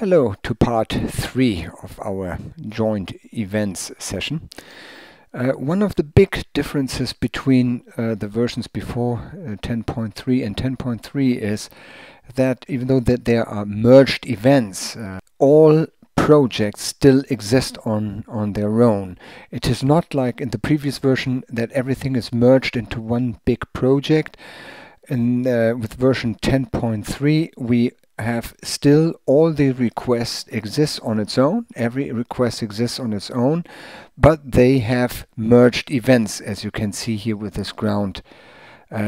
Hello to part 3 of our joint events session. One of the big differences between the versions before 10.3 and 10.3 is that even though that there are merged events, all projects still exist on their own. It is not like in the previous version that everything is merged into one big project. And with version 10.3 we have still all the requests exist on its own. Every request exists on its own, but they have merged events, as you can see here with this ground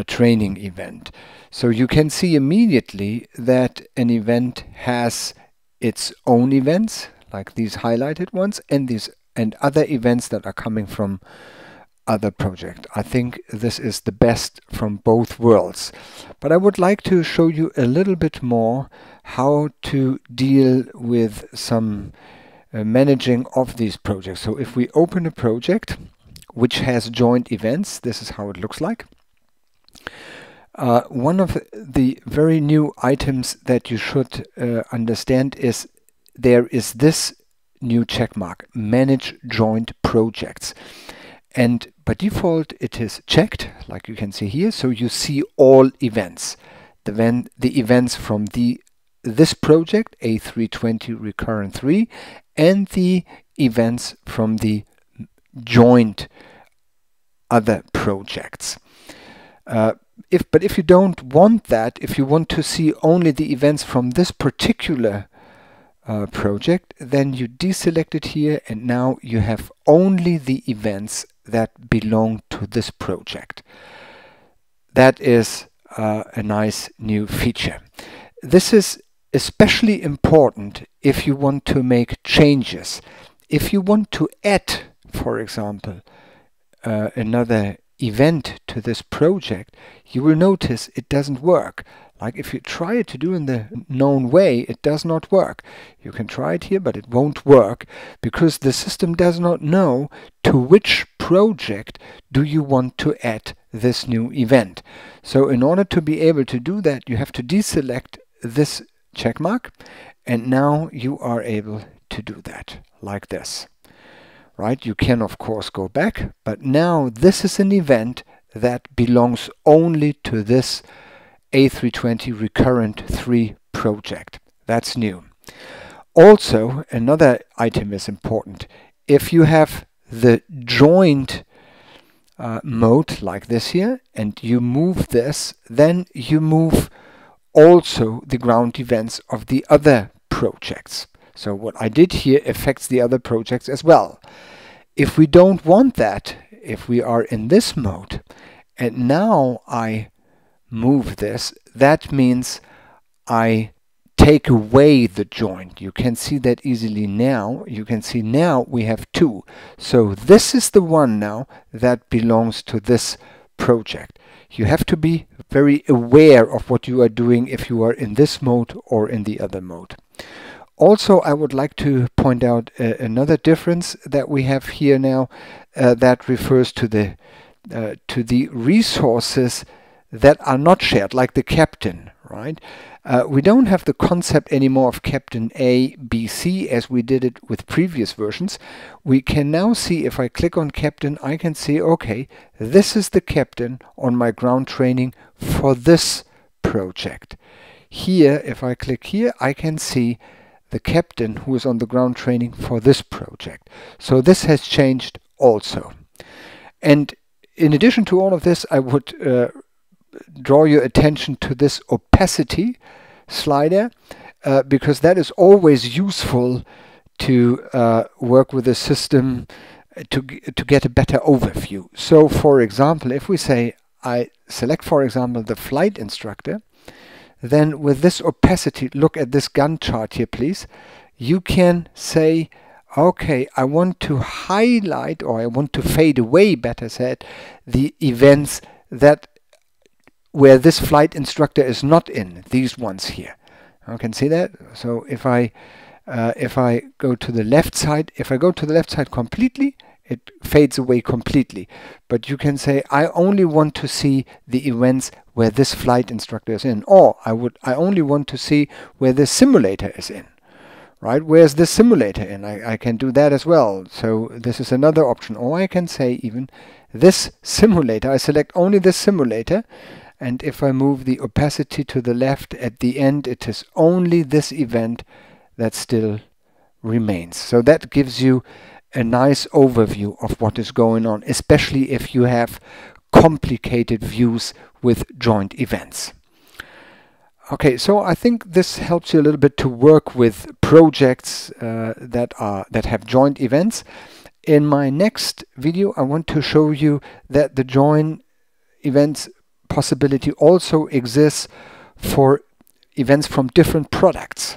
training event. So you can see immediately that an event has its own events, like these highlighted ones, and other events that are coming from other project. I think this is the best from both worlds. But I would like to show you a little bit more how to deal with some managing of these projects. So if we open a project which has joint events, this is how it looks like. One of the very new items that you should understand is there is this new check mark, Manage Joint Projects. And by default it is checked, like you can see here, so you see all events. The events from this project, A320 recurrent 3, and the events from the joint other projects. But if you don't want that, if you want to see only the events from this particular project, then you deselect it here, and now you have only the events that belong to this project. That is a nice new feature. This is especially important if you want to make changes. If you want to add, for example, another event to this project, you will notice it doesn't work. Like if you try to do in the known way, it does not work. You can try it here, but it won't work because the system does not know to which project do you want to add this new event. So in order to be able to do that, you have to deselect this check mark, and now you are able to do that like this. Right? You can of course go back, but now this is an event that belongs only to this A320 recurrent 3 project. That's new. Also, another item is important. If you have the joint mode like this here, and you move this, then you move also the ground events of the other projects. So what I did here affects the other projects as well. If we don't want that, if we are in this mode, and now I move this, that means I take away the joint. You can see that easily now. You can see now we have two. So this is the one now that belongs to this project. You have to be very aware of what you are doing if you are in this mode or in the other mode. Also, I would like to point out another difference that we have here now that refers to the resources that are not shared, like the captain, right? We don't have the concept anymore of captain A, B, C as we did it with previous versions. We can now see, if I click on captain, I can see, okay, this is the captain on my ground training for this project. Here, if I click here, I can see the captain who is on the ground training for this project. So this has changed also. And in addition to all of this, I would draw your attention to this opacity slider because that is always useful to work with the system to get a better overview. So for example, if we say I select, for example, the flight instructor, then with this opacity, look at this gun chart here please, you can say, okay, I want to highlight, or I want to fade away, better said, the events that where this flight instructor is not in, these ones here. You can see that. So if I go to the left side, if I go to the left side completely, it fades away completely. But you can say, I only want to see the events where this flight instructor is in, or I only want to see where the simulator is in. right? Where's this simulator? And I can do that as well. So this is another option. Or I can say even this simulator. I select only this simulator. And if I move the opacity to the left at the end, it is only this event that still remains. So that gives you a nice overview of what is going on, especially if you have complicated views with joint events. Okay, so I think this helps you a little bit to work with projects that have joint events. In my next video, I want to show you that the join events possibility also exists for events from different products.